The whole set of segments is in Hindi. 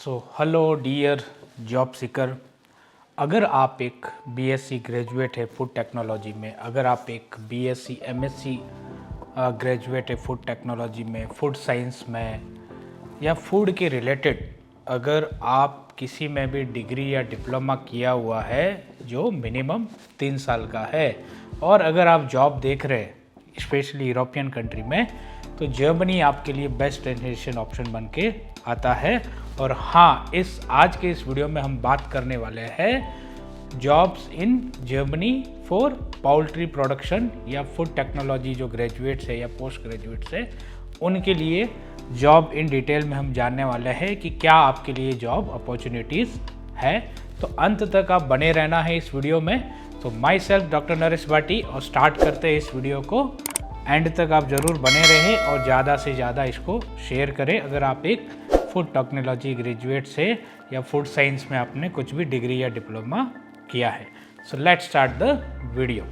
Hello dear job Sikar. अगर आप एक बीएससी ग्रेजुएट है फूड टेक्नोलॉजी में, अगर आप एक बीएससी एमएससी ग्रेजुएट है फूड टेक्नोलॉजी में, फूड साइंस में या फूड के रिलेटेड अगर आप किसी में भी डिग्री या डिप्लोमा किया हुआ है जो मिनिमम 3 साल का है, और अगर आप जॉब देख रहे हैं स्पेशली यूरोपियन कंट्री में, तो जर्मनी आपके लिए बेस्ट डेस्टिनेशन ऑप्शन बन के आता है। और हाँ, आज के इस वीडियो में हम बात करने वाले हैं jobs in Germany for poultry production या फूड टेक्नोलॉजी जो ग्रेजुएट्स है या पोस्ट ग्रेजुएट्स है उनके लिए जॉब इन डिटेल में हम जानने वाले हैं कि क्या आपके लिए जॉब अपॉर्चुनिटीज़ है। तो अंत तक आप बने रहना है इस वीडियो में। तो my self doctor Naresh Bhati, और स्टार्ट करते हैं इस वीडियो को। एंड तक आप ज़रूर बने रहें और ज़्यादा से ज़्यादा इसको शेयर करें अगर आप एक फूड टेक्नोलॉजी ग्रेजुएट से या फूड साइंस में आपने कुछ भी डिग्री या डिप्लोमा किया है। So let's start the video.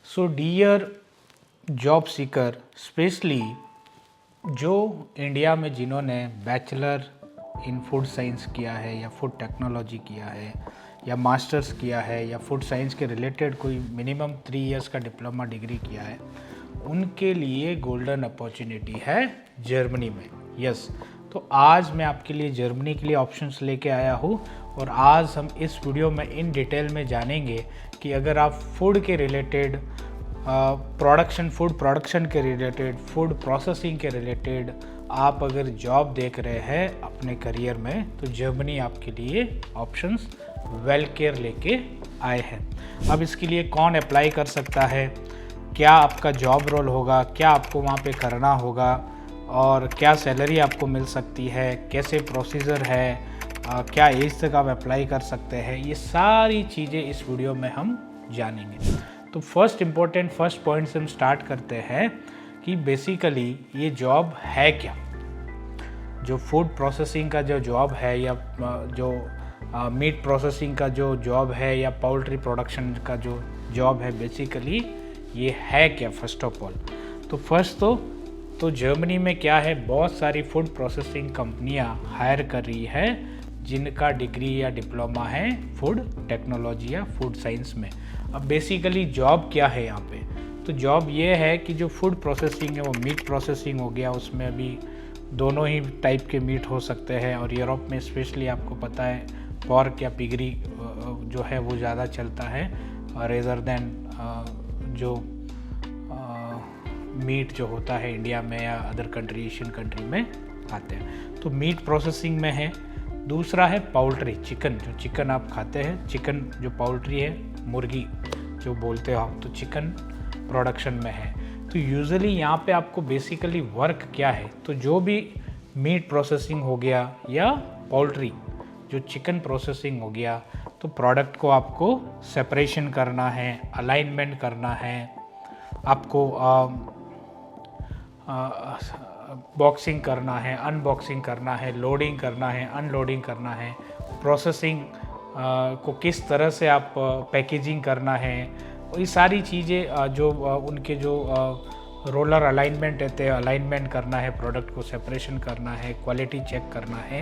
So dear job seeker, specially जो इंडिया में जिन्होंने बैचलर इन फूड साइंस किया है या फूड टेक्नोलॉजी किया है या मास्टर्स किया है या फूड साइंस के रिलेटेड कोई मिनिमम 3 इयर्स का डिप्लोमा डिग्री किया है, उनके लिए गोल्डन अपॉर्चुनिटी है जर्मनी में। यस, तो आज मैं आपके लिए जर्मनी के लिए ऑप्शंस लेके आया हूँ, और आज हम इस वीडियो में इन डिटेल में जानेंगे कि अगर आप फूड के रिलेटेड फूड प्रोडक्शन के रिलेटेड, फूड प्रोसेसिंग के रिलेटेड आप अगर जॉब देख रहे हैं अपने करियर में, तो जर्मनी आपके लिए ऑप्शंस वेल केयर लेके आए हैं। अब इसके लिए कौन अप्लाई कर सकता है, क्या आपका जॉब रोल होगा, क्या आपको वहाँ पे करना होगा, और क्या सैलरी आपको मिल सकती है, कैसे प्रोसीजर है, क्या एज तक आप अप्लाई कर सकते हैं, ये सारी चीज़ें इस वीडियो में हम जानेंगे। तो फर्स्ट पॉइंट से हम स्टार्ट करते हैं कि बेसिकली ये जॉब है क्या। जो फूड प्रोसेसिंग का जो जॉब है या जो मीट प्रोसेसिंग का जो जॉब है या पोल्ट्री प्रोडक्शन का जो जॉब है, बेसिकली ये है क्या फर्स्ट ऑफ ऑल। तो फर्स्ट तो जर्मनी में क्या है, बहुत सारी फूड प्रोसेसिंग कंपनियां हायर कर रही है जिनका डिग्री या डिप्लोमा है फूड टेक्नोलॉजी या फूड साइंस में। अब बेसिकली जॉब क्या है यहाँ पे, तो जॉब ये है कि जो फूड प्रोसेसिंग है वो मीट प्रोसेसिंग हो गया, उसमें अभी दोनों ही टाइप के मीट हो सकते हैं, और यूरोप में स्पेशली आपको पता है पॉर्क या पिगरी जो है वो ज़्यादा चलता है रेदर देन जो मीट जो होता है इंडिया में या अदर कंट्री एशियन कंट्री में आते हैं। तो मीट प्रोसेसिंग में है। दूसरा है पाउल्ट्री, चिकन, जो चिकन आप खाते हैं, चिकन जो पाउल्ट्री है, मुर्गी जो बोलते हो आप, तो चिकन प्रोडक्शन में है। तो यूजुअली यहाँ पे आपको बेसिकली वर्क क्या है, तो जो भी मीट प्रोसेसिंग हो गया या पोल्ट्री जो चिकन प्रोसेसिंग हो गया, तो प्रोडक्ट को आपको सेपरेशन करना है, अलाइनमेंट करना है, आपको बॉक्सिंग करना है, अनबॉक्सिंग करना है, लोडिंग करना है, अनलोडिंग करना है, प्रोसेसिंग को किस तरह से आप पैकेजिंग करना है, ये सारी चीज़ें जो उनके जो रोलर अलाइनमेंट रहते हैं, अलाइनमेंट करना है, प्रोडक्ट को सेपरेशन करना है, क्वालिटी चेक करना है,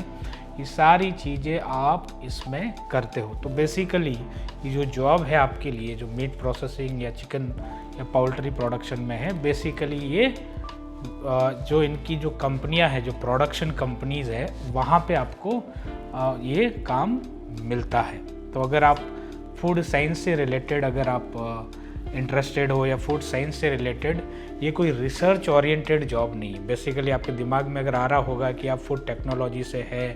ये सारी चीज़ें आप इसमें करते हो। तो बेसिकली ये जो जॉब है आपके लिए जो मीट प्रोसेसिंग या चिकन या पोल्ट्री प्रोडक्शन में है, बेसिकली ये जो इनकी जो कंपनियां हैं, जो प्रोडक्शन कंपनीज़ है, वहाँ पे आपको ये काम मिलता है। तो अगर आप फूड साइंस से रिलेटेड अगर आप इंटरेस्टेड हो या फूड साइंस से रिलेटेड, ये कोई रिसर्च ओरिएंटेड जॉब नहीं है। बेसिकली आपके दिमाग में अगर आ रहा होगा कि आप फूड टेक्नोलॉजी से है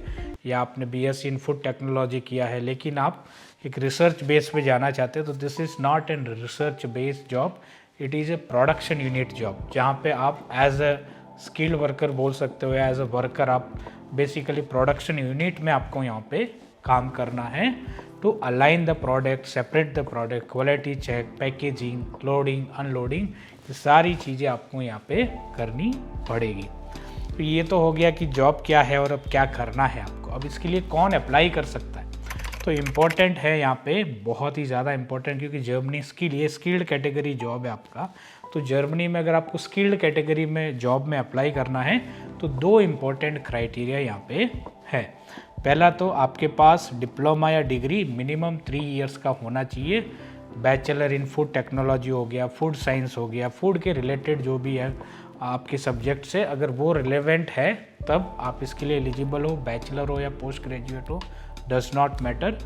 या आपने बीएससी इन फूड टेक्नोलॉजी किया है लेकिन आप एक रिसर्च बेस पे जाना चाहते हैं, तो this is not an research based job, it is a production unit job, जहाँ पे आप एज अ स्किल्ड वर्कर बोल सकते हो, एज अ वर्कर आप बेसिकली प्रोडक्शन यूनिट में आपको यहाँ पे काम करना है to align the product, separate the product, quality check, packaging, loading, unloading, ये सारी चीज़ें आपको यहाँ पे करनी पड़ेगी। तो ये तो हो गया कि जॉब क्या है और अब क्या करना है आपको। अब इसके लिए कौन अप्लाई कर सकता है, तो इम्पॉर्टेंट है यहाँ पे, बहुत ही ज़्यादा इम्पोर्टेंट, क्योंकि जर्मनी ये स्किल्ड कैटेगरी जॉब है आपका। तो जर्मनी में अगर आपको स्किल्ड कैटेगरी में जॉब में अप्लाई करना है तो 2 इम्पॉर्टेंट क्राइटेरिया यहाँ पे है। पहला तो आपके पास डिप्लोमा या डिग्री मिनिमम 3 इयर्स का होना चाहिए। बैचलर इन फूड टेक्नोलॉजी हो गया, फूड साइंस हो गया, फूड के रिलेटेड जो भी है आपके सब्जेक्ट से, अगर वो रिलेवेंट है तब आप इसके लिए एलिजिबल हो। बैचलर हो या पोस्ट ग्रेजुएट हो, डज नॉट मैटर।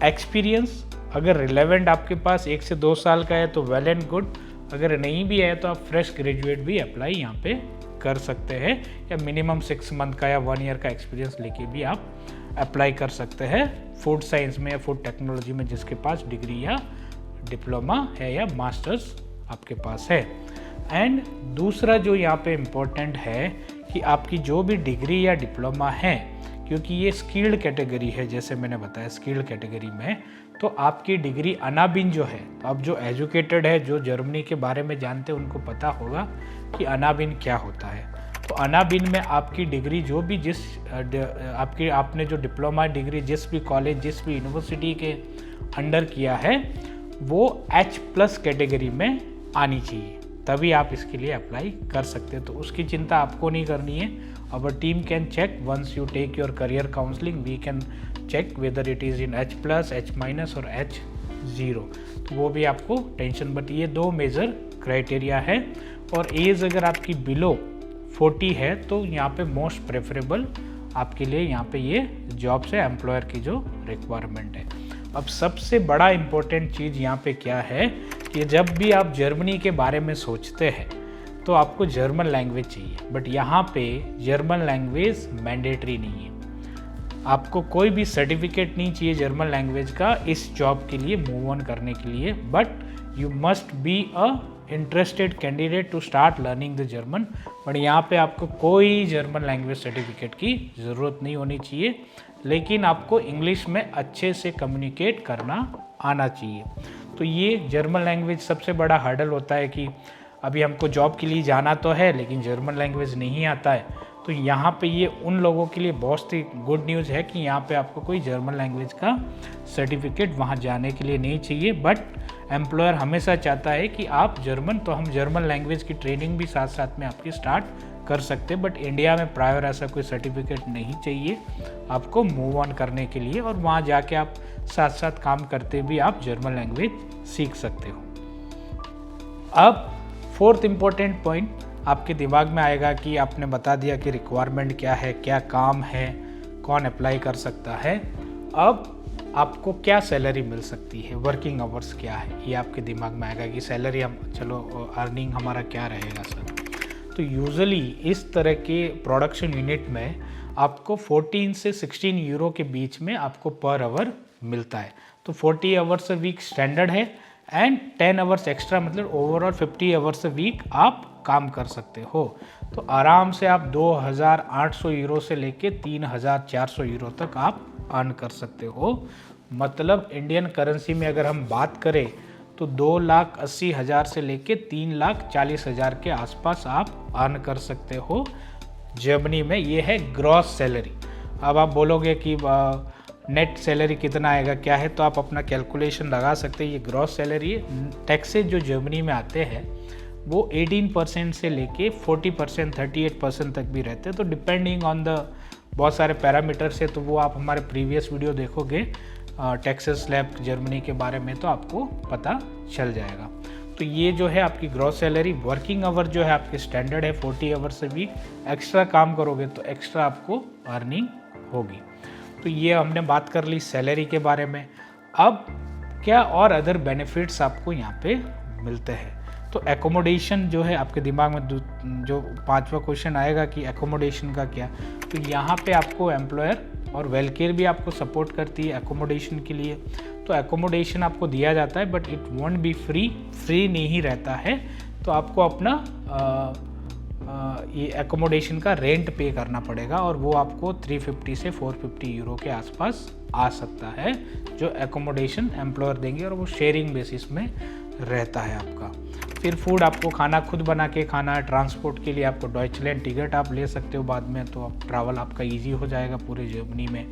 एक्सपीरियंस अगर रिलेवेंट आपके पास 1 से 2 साल का है तो वेल एंड गुड, अगर नहीं भी है तो आप फ्रेश ग्रेजुएट भी अप्लाई यहाँ पे कर सकते हैं, या मिनिमम 6 मंथ का या 1 ईयर का एक्सपीरियंस लेके भी आप अप्लाई कर सकते हैं फूड साइंस में या फूड टेक्नोलॉजी में, जिसके पास डिग्री या डिप्लोमा है या मास्टर्स आपके पास है। एंड दूसरा जो यहाँ पे इम्पोर्टेंट है कि आपकी जो भी डिग्री या डिप्लोमा है, क्योंकि ये स्किल्ड कैटेगरी है, जैसे मैंने बताया स्किल्ड कैटेगरी में, तो आपकी डिग्री अनाबिन जो है, तो आप जो एजुकेटेड है, जो जर्मनी के बारे में जानते हैं, उनको पता होगा कि अनाबिन क्या होता है। तो अनाबिन में आपकी डिग्री जो भी आपने जो डिप्लोमा डिग्री जिस भी कॉलेज जिस भी यूनिवर्सिटी के अंडर किया है वो H+ कैटेगरी में आनी चाहिए, तभी आप इसके लिए अप्लाई कर सकते हैं। तो उसकी चिंता आपको नहीं करनी है। Our team can check once you take your career counselling, we can check whether it is in H+, H- और H0, तो वो भी आपको टेंशन, बट ये 2 मेजर क्राइटेरिया है। और एज अगर आपकी बिलो 40 है तो यहाँ पे मोस्ट प्रेफरेबल आपके लिए यहाँ पे ये जॉब से एम्प्लॉयर की जो रिक्वायरमेंट है। अब सबसे बड़ा इम्पोर्टेंट चीज़ यहाँ पे क्या है कि जब भी आप जर्मनी के बारे में सोचते हैं तो आपको जर्मन लैंग्वेज चाहिए, बट यहाँ पे जर्मन लैंग्वेज मैंडेटरी नहीं है। आपको कोई भी सर्टिफिकेट नहीं चाहिए जर्मन लैंग्वेज का इस जॉब के लिए मूव ऑन करने के लिए, but you must be a interested candidate to start learning the German. But यहाँ पे आपको कोई जर्मन लैंग्वेज सर्टिफिकेट की ज़रूरत नहीं होनी चाहिए, लेकिन आपको इंग्लिश में अच्छे से कम्युनिकेट करना आना चाहिए। तो ये जर्मन लैंग्वेज सबसे बड़ा हर्डल होता है कि अभी हमको जॉब के लिए जाना तो है लेकिन जर्मन लैंग्वेज नहीं आता है। तो यहाँ पे ये उन लोगों के लिए बहुत ही गुड न्यूज़ है कि यहाँ पे आपको कोई जर्मन लैंग्वेज का सर्टिफिकेट वहाँ जाने के लिए नहीं चाहिए, बट एम्प्लॉयर हमेशा चाहता है कि आप जर्मन, तो हम जर्मन लैंग्वेज की ट्रेनिंग भी साथ साथ में आपकी स्टार्ट कर सकते हैं। बट इंडिया में प्रायर ऐसा कोई सर्टिफिकेट नहीं चाहिए आपको मूव ऑन करने के लिए, और वहाँ जाके आप साथ साथ काम करते भी आप जर्मन लैंग्वेज सीख सकते हो। अब 4th इम्पोर्टेंट पॉइंट आपके दिमाग में आएगा कि आपने बता दिया कि रिक्वायरमेंट क्या है, क्या काम है, कौन अप्लाई कर सकता है, अब आपको क्या सैलरी मिल सकती है, वर्किंग आवर्स क्या है, ये आपके दिमाग में आएगा कि सैलरी हम चलो अर्निंग हमारा क्या रहेगा सर। तो यूजुअली इस तरह के प्रोडक्शन यूनिट में आपको 14 से 16 यूरो के बीच में आपको पर आवर मिलता है। तो 40 आवर्स अ वीक स्टैंडर्ड है एंड 10 आवर्स एक्स्ट्रा, मतलब ओवरऑल 50 आवर्स अ वीक आप काम कर सकते हो। तो आराम से आप 2800 यूरो से लेके 3400 यूरो तक आप अर्न कर सकते हो। मतलब इंडियन करेंसी में अगर हम बात करें तो 2,80,000 से लेके 3,40,000 के आसपास आप अर्न कर सकते हो जर्मनी में। ये है ग्रॉस सैलरी। अब आप बोलोगे कि नेट सैलरी कितना आएगा, क्या है, तो आप अपना कैलकुलेशन लगा सकते हैं। ये ग्रॉस सैलरी है। टैक्सेज जो जर्मनी में आते हैं वो 18% से लेके 40%, 38% तक भी रहते हैं। तो डिपेंडिंग ऑन द बहुत सारे पैरामीटर्स है, तो वो आप हमारे प्रीवियस वीडियो देखोगे टैक्सेस स्लैब जर्मनी के बारे में तो आपको पता चल जाएगा। तो ये जो है आपकी ग्रॉस सैलरी। वर्किंग आवर जो है आपके स्टैंडर्ड है 40 आवर्स से वीक। एक्स्ट्रा काम करोगे तो एक्स्ट्रा आपको अर्निंग होगी। तो ये हमने बात कर ली सैलरी के बारे में। अब क्या और अदर बेनिफिट्स आपको यहाँ पे मिलते हैं, तो एकोमोडेशन जो है आपके दिमाग में जो 5वां क्वेश्चन आएगा कि एकोमोडेशन का क्या, तो यहाँ पे आपको एम्प्लॉयर और वेलकेयर भी आपको सपोर्ट करती है एकोमोडेशन के लिए। तो एकोमोडेशन आपको दिया जाता है but it won't B free नहीं रहता है। तो आपको अपना ये एकोमोडेशन का रेंट पे करना पड़ेगा और वो आपको 350 से 450 यूरो के आसपास आ सकता है, जो एकोमोडेशन एम्प्लॉयर देंगे और वो शेयरिंग बेसिस में रहता है आपका। फिर फूड आपको खाना खुद बना के खाना है। ट्रांसपोर्ट के लिए आपको डॉइचलैंड टिकट आप ले सकते हो बाद में, तो आप ट्रैवल आपका ईजी हो जाएगा पूरे जर्मनी में।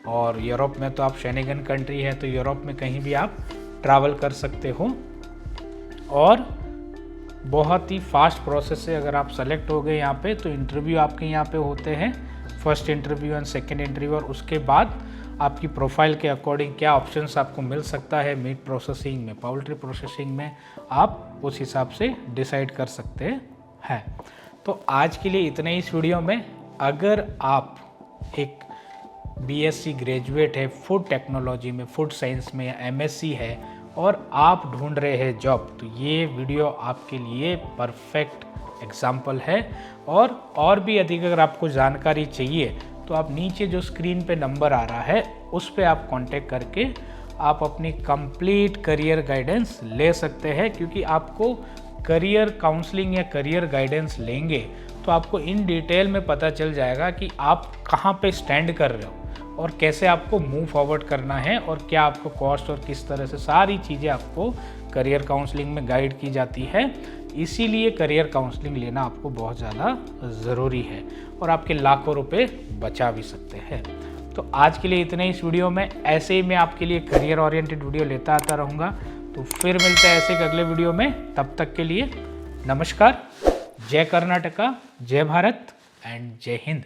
और यूरोप में तो आप शेनेगन कंट्री है, तो यूरोप में कहीं भी आप ट्रैवल कर सकते हो। और बहुत ही फास्ट प्रोसेस से अगर आप सेलेक्ट हो गए यहाँ पे, तो इंटरव्यू आपके यहाँ पे होते हैं, first interview and second interview, और उसके बाद आपकी प्रोफाइल के अकॉर्डिंग क्या ऑप्शंस आपको मिल सकता है मीट प्रोसेसिंग में, पोल्ट्री प्रोसेसिंग में, आप उस हिसाब से डिसाइड कर सकते हैं। तो आज के लिए इतना ही इस वीडियो में। अगर आप एक बीएससी ग्रेजुएट है फूड टेक्नोलॉजी में, फूड साइंस में, या एमएससी है और आप ढूंढ रहे हैं जॉब, तो ये वीडियो आपके लिए परफेक्ट एग्जाम्पल है। और भी अधिक अगर आपको जानकारी चाहिए तो आप नीचे जो स्क्रीन पे नंबर आ रहा है उस पे आप कांटेक्ट करके आप अपनी कंप्लीट करियर गाइडेंस ले सकते हैं। क्योंकि आपको करियर काउंसलिंग या करियर गाइडेंस लेंगे तो आपको इन डिटेल में पता चल जाएगा कि आप कहाँ पे स्टैंड कर रहे हो और कैसे आपको मूव फॉरवर्ड करना है और क्या आपको कॉस्ट और किस तरह से, सारी चीज़ें आपको करियर काउंसलिंग में गाइड की जाती है। इसीलिए करियर काउंसलिंग लेना आपको बहुत ज़्यादा ज़रूरी है और आपके लाखों रुपए बचा भी सकते हैं। तो आज के लिए इतने इस वीडियो में। ऐसे ही मैं आपके लिए करियर ओरिएंटेड वीडियो लेता आता रहूँगा। तो फिर मिलते हैं ऐसे एक अगले वीडियो में। तब तक के लिए नमस्कार, जय कर्नाटका, जय भारत एंड जय हिंद।